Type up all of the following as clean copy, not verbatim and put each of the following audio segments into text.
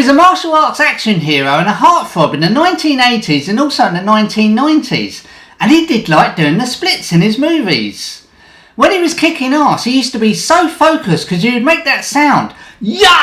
a martial arts action hero and a heartthrob in the 1980s and also in the 1990s. And he did like doing the splits in his movies. When he was kicking ass, he used to be so focused because he would make that sound. Yeah!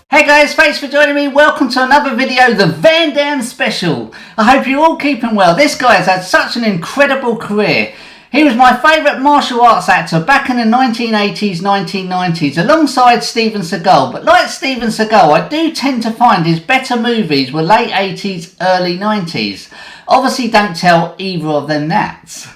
Hey guys, thanks for joining me. Welcome to another video, the Van Damme special. I hope you're all keeping well. This guy has had such an incredible career. He was my favourite martial arts actor back in the 1980s, 1990s, alongside Steven Seagal. But like Steven Seagal, I do tend to find his better movies were late 80s, early 90s. Obviously don't tell either of them that.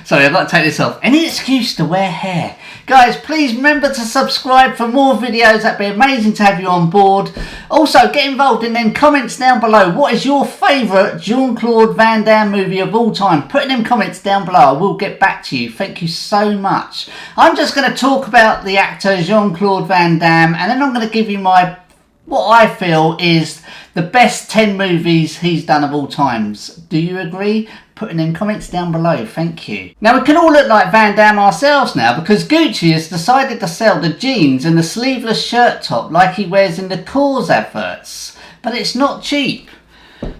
Sorry, I've got to take this off. Any excuse to wear hair. Guys, please remember to subscribe for more videos. That'd be amazing to have you on board. Also, get involved in them comments down below. What is your favourite Jean-Claude Van Damme movie of all time? Put in them comments down below. I will get back to you. Thank you so much. I'm just going to talk about the actor Jean-Claude Van Damme, and then I'm going to give you what I feel is the best 10 movies he's done of all times. Do you agree? Put in them comments down below. Thank you. Now we can all look like Van Damme ourselves now because Gucci has decided to sell the jeans and the sleeveless shirt top like he wears in the Coors adverts. But it's not cheap.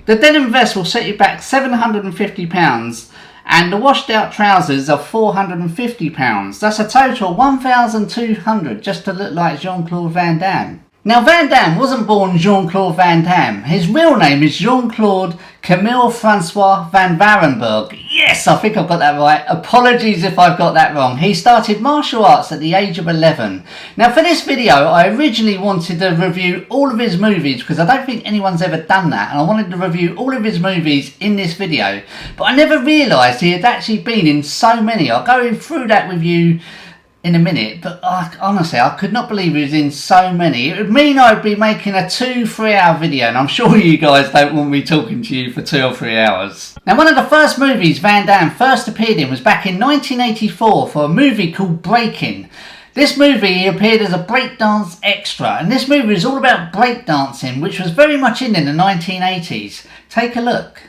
The denim vest will set you back £750 and the washed out trousers are £450. That's a total of £1,200 just to look like Jean-Claude Van Damme. Now Van Damme wasn't born Jean-Claude Van Damme. His real name is Jean-Claude Camille Francois Van Varenberg. Yes, I think I've got that right. Apologies if I've got that wrong. He started martial arts at the age of 11. Now for this video, I originally wanted to review all of his movies because I don't think anyone's ever done that. And I wanted to review all of his movies in this video. But I never realised he had actually been in so many. I'll go through that with you in a minute, but honestly I could not believe he was in so many. It would mean I'd be making a 2-3 hour video, and I'm sure you guys don't want me talking to you for 2 or 3 hours. Now one of the first movies Van Damme first appeared in was back in 1984 for a movie called Breaking. This movie he appeared as a breakdance extra, and this movie is all about breakdancing, which was very much in the 1980s. Take a look.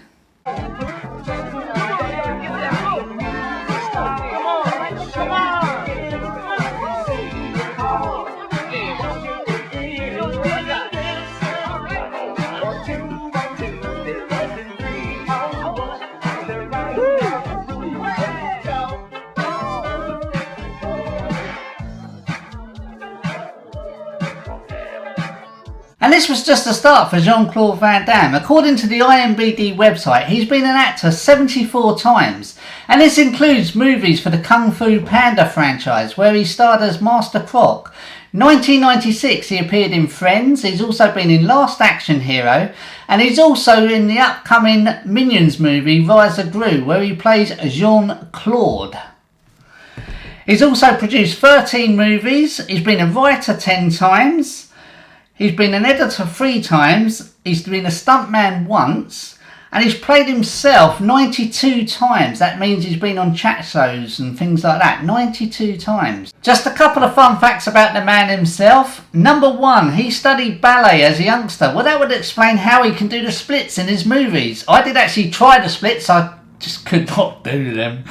And this was just the start for Jean-Claude Van Damme. According to the IMDb website, he's been an actor 74 times. And this includes movies for the Kung Fu Panda franchise, where he starred as Master Croc. 1996 he appeared in Friends. He's also been in Last Action Hero. And he's also in the upcoming Minions movie, Rise of Gru, where he plays Jean-Claude. He's also produced 13 movies. He's been a writer 10 times. He's been an editor 3 times, he's been a stuntman once, and he's played himself 92 times. That means he's been on chat shows and things like that, 92 times. Just a couple of fun facts about the man himself. Number 1, he studied ballet as a youngster. Well, that would explain how he can do the splits in his movies. I did actually try the splits, I just could not do them.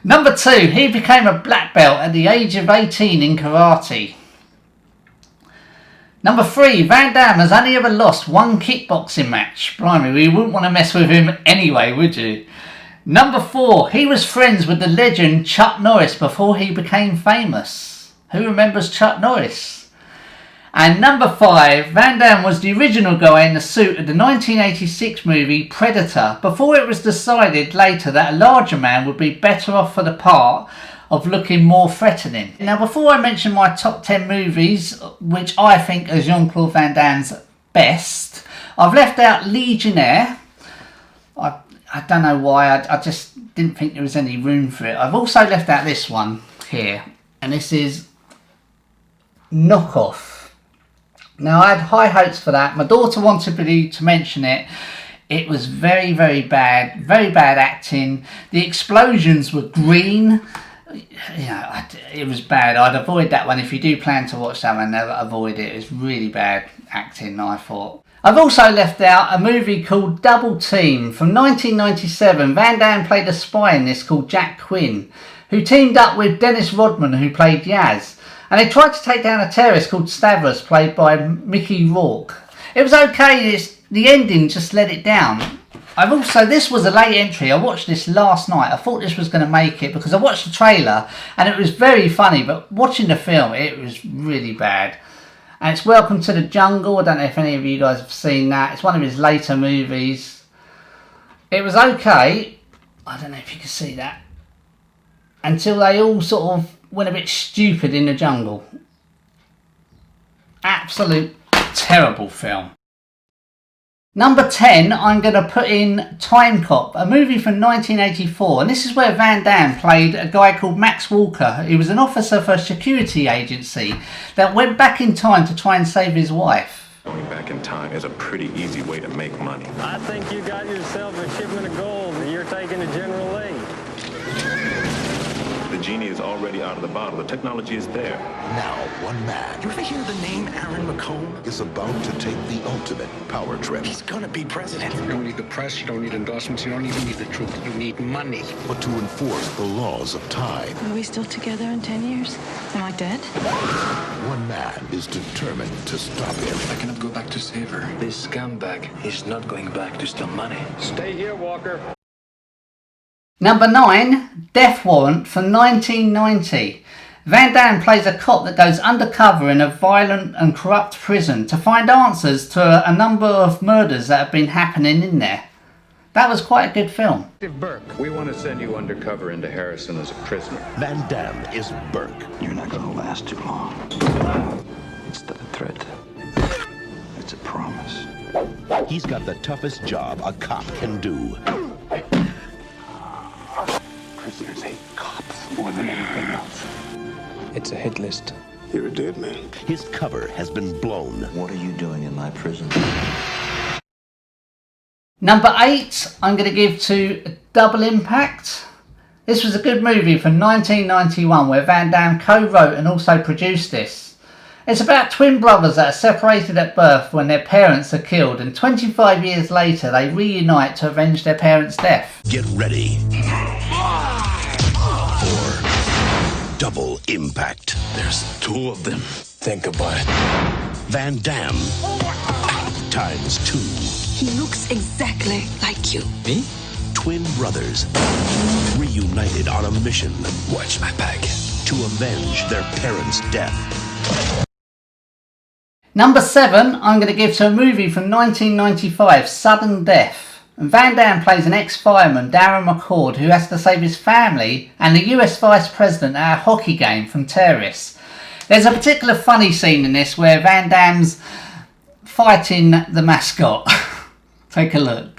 Number 2, he became a black belt at the age of 18 in karate. Number 3, Van Damme has only ever lost 1 kickboxing match. Blimey, we wouldn't want to mess with him anyway, would you? Number 4, he was friends with the legend Chuck Norris before he became famous. Who remembers Chuck Norris? And number 5, Van Damme was the original guy in the suit of the 1986 movie Predator, before it was decided later that a larger man would be better off for the part of looking more threatening. Now before I mention my top 10 movies, which I think are Jean-Claude Van Damme's best, I've left out Legionnaire. I don't know why, I just didn't think there was any room for it. I've also left out this one here, and this is Knockoff. Now, I had high hopes for that. My daughter wanted me to mention it. It was very, very bad acting. The explosions were green. You know, it was bad. I'd avoid that one. If you do plan to watch that one, avoid it. It was really bad acting, I thought. I've also left out a movie called Double Team from 1997. Van Damme played a spy in this called Jack Quinn, who teamed up with Dennis Rodman, who played Yaz. And they tried to take down a terrorist called Stavros, played by Mickey Rourke. It was okay, the ending just let it down. This was a late entry. I watched this last night. I thought this was going to make it because I watched the trailer and it was very funny, but watching the film, it was really bad. And it's Welcome to the Jungle. I don't know if any of you guys have seen that. It's one of his later movies. It was okay. I don't know if you can see that. Until they all sort of went a bit stupid in the jungle. Absolute terrible film. Number 10, I'm going to put in Time Cop, a movie from 1984. And this is where Van Damme played a guy called Max Walker. He was an officer for a security agency that went back in time to try and save his wife. Going back in time is a pretty easy way to make money. I think you got yourself a shipment of gold that you're taking to General Lee. The genie is already out of the bottle. The technology is there. Now, one man. You ever hear the name Aaron McComb? Is about to take the ultimate power trip. He's gonna be president. You don't need the press, you don't need endorsements, you don't even need the truth. You need money. But to enforce the laws of time. Are we still together in 10 years? Am I dead? One man is determined to stop him. I cannot go back to save her. This scumbag is not going back to steal money. Stay here, Walker. Number 9, Death Warrant from 1990. Van Damme plays a cop that goes undercover in a violent and corrupt prison to find answers to a number of murders that have been happening in there. That was quite a good film. Burke, we want to send you undercover into Harrison as a prisoner. Van Damme is Burke. You're not gonna last too long. It's not a threat. It's a promise. He's got the toughest job a cop can do. Prisoners hate cops more than anything else. It's a hit list. You're a dead man. His cover has been blown. What are you doing in my prison? Number 8, I'm going to give to Double Impact. This was a good movie from 1991 where Van Damme co-wrote and also produced this. It's about twin brothers that are separated at birth when their parents are killed, and 25 years later they reunite to avenge their parents' death. Get ready for Double Impact. There's 2 of them. Think about it. Van Damme times 2. He looks exactly like you. Me? Twin brothers reunited on a mission. Watch my back. To avenge their parents' death. Number 7, I'm going to give to a movie from 1995, Sudden Death. And Van Damme plays an ex-fireman, Darren McCord, who has to save his family and the US Vice President at a hockey game from terrorists. There's a particular funny scene in this where Van Damme's fighting the mascot. Take a look.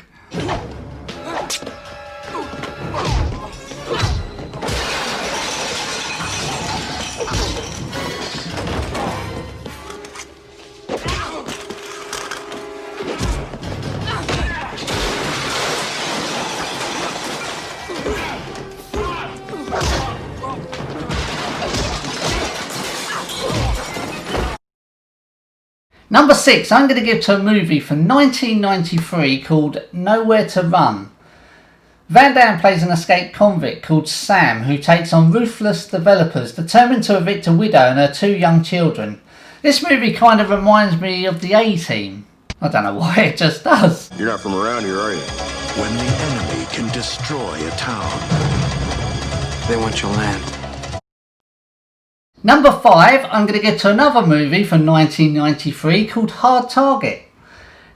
Number 6, I'm going to give to a movie from 1993 called Nowhere to Run. Van Damme plays an escaped convict called Sam who takes on ruthless developers determined to evict a widow and her 2 young children. This movie kind of reminds me of the A-Team. I don't know why, it just does. You're not from around here, are you? When the enemy can destroy a town. They want your land. Number 5, I'm going to get to another movie from 1993 called Hard Target.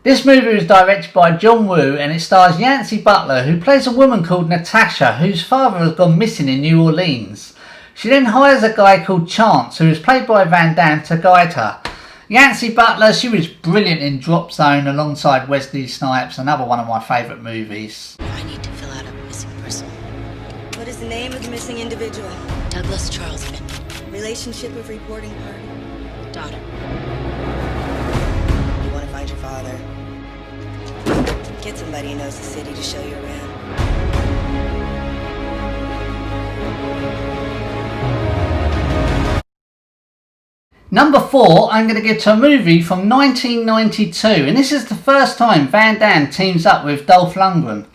This movie was directed by John Woo and it stars Yancy Butler, who plays a woman called Natasha whose father has gone missing in New Orleans. She then hires a guy called Chance, who is played by Van Damme, to guide her. Yancy Butler, she was brilliant in Drop Zone alongside Wesley Snipes, another one of my favourite movies. I need to fill out a missing person. What is the name of the missing individual? Douglas Charles Finn. Relationship of reporting party? Daughter. Get somebody who knows the city to show you around. Number 4, I'm going to give to a movie from 1992, and this is the first time Van Damme teams up with Dolph Lundgren.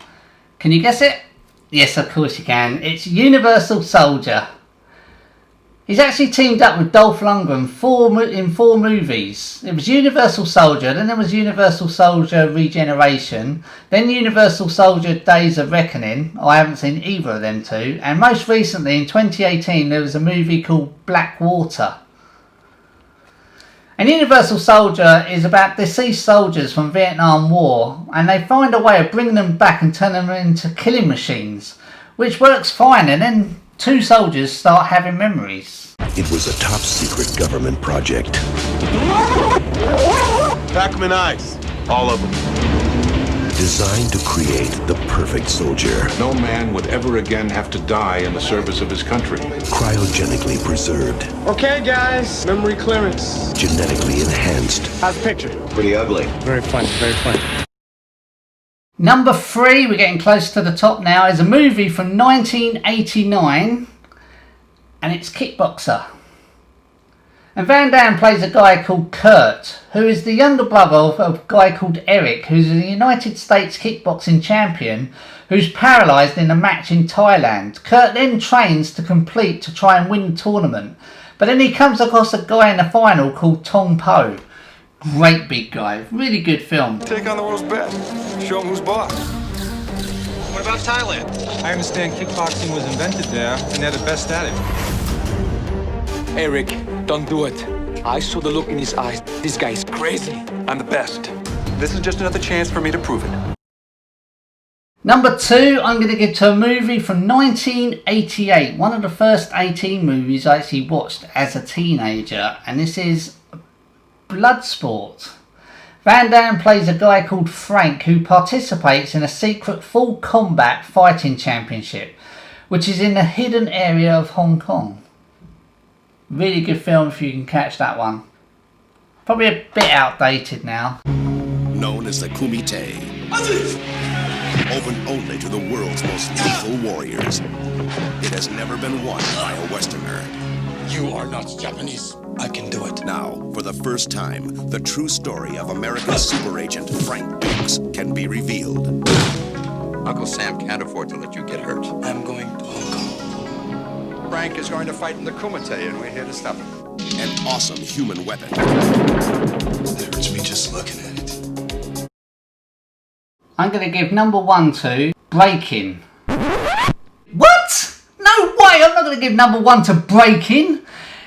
Can you guess it? Yes, of course you can. It's Universal Soldier. He's actually teamed up with Dolph Lundgren in 4 movies. It was Universal Soldier, then there was Universal Soldier Regeneration, then Universal Soldier Days of Reckoning. I haven't seen either of them two. And most recently, in 2018, there was a movie called Blackwater. And Universal Soldier is about deceased soldiers from Vietnam War, and they find a way of bringing them back and turning them into killing machines, which works fine, and then 2 soldiers start having memories. It was a top secret government project. Pack them in ice. All of them. Designed to create the perfect soldier. No man would ever again have to die in the service of his country. Cryogenically preserved. Okay, guys. Memory clearance. Genetically enhanced. How's the picture? Pretty ugly. Very funny, very funny. Number 3, we're getting close to the top now, is a movie from 1989, and it's Kickboxer. And Van Damme plays a guy called Kurt, who is the younger brother of a guy called Eric, who's a United States kickboxing champion who's paralysed in a match in Thailand. Kurt then trains to complete to try and win the tournament, but then he comes across a guy in the final called Tong Po. Great big guy, really good film. Take on the world's best. Show him who's boss. What about Thailand? I understand kickboxing was invented there, and they're the best at it. Eric, don't do it. I saw the look in his eyes. This guy is crazy. I'm the best. This is just another chance for me to prove it. Number 2, I'm going to give to a movie from 1988. One of the first 18 movies I actually watched as a teenager. And this is Bloodsport. Van Damme plays a guy called Frank who participates in a secret full combat fighting championship, which is in the hidden area of Hong Kong. Really good film if you can catch that one. Probably a bit outdated now. Known as the Kumite. Open only to the world's most lethal warriors. It has never been won by a Westerner. You are not Japanese. I can do it. Now, for the first time, the true story of American super agent Frank Dukes can be revealed. Uncle Sam can't afford to let you get hurt. I'm going to Hong Kong. Frank is going to fight in the Kumite, and we're here to stop him. An awesome human weapon. It hurts me just looking at it. I'm going to give number 1 to Breaking. What? No way! I'm not going to give number 1 to Breaking.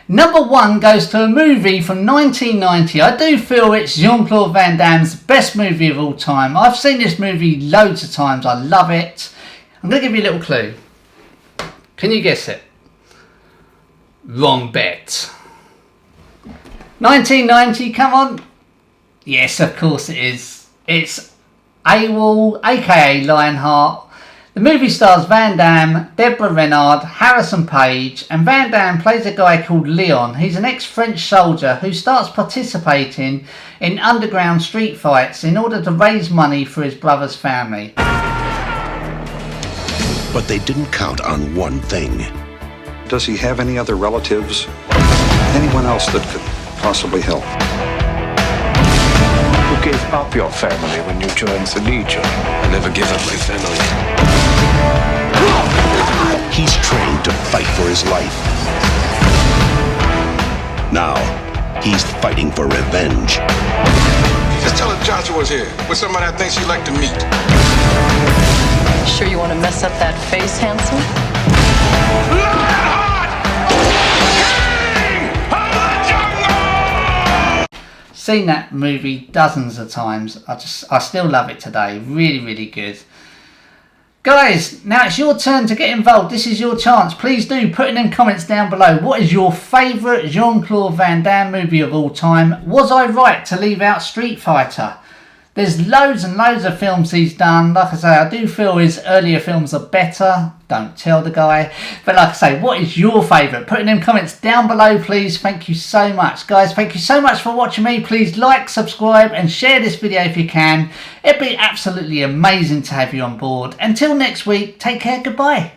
Number 1 goes to a movie from 1990. I do feel it's Jean-Claude Van Damme's best movie of all time. I've seen this movie loads of times. I love it. I'm going to give you a little clue. Can you guess it? Wrong bet. 1990, come on. Yes, of course it is. It's AWOL, aka Lionheart. The movie stars Van Damme, Deborah Renard, Harrison Page, and Van Damme plays a guy called Leon. He's an ex-French soldier who starts participating in underground street fights in order to raise money for his brother's family. But they didn't count on one thing. Does he have any other relatives? Anyone else that could possibly help? You gave up your family when you joined the Legion. I never give up my family. He's trained to fight for his life. Now, he's fighting for revenge. Just tell her Joshua's here with somebody I think she'd like to meet. Sure you want to mess up that face, handsome? Seen that movie dozens of times. I still love it today. Really, really good. Guys, now it's your turn to get involved. This is your chance. Please do put in them comments down below. What is your favourite Jean-Claude Van Damme movie of all time? Was I right to leave out Street Fighter? There's loads and loads of films he's done. Like I say, I do feel his earlier films are better. Don't tell the guy. But like I say, what is your favourite? Put in them comments down below, please. Thank you so much. Guys, thank you so much for watching me. Please like, subscribe and share this video if you can. It'd be absolutely amazing to have you on board. Until next week, take care, goodbye.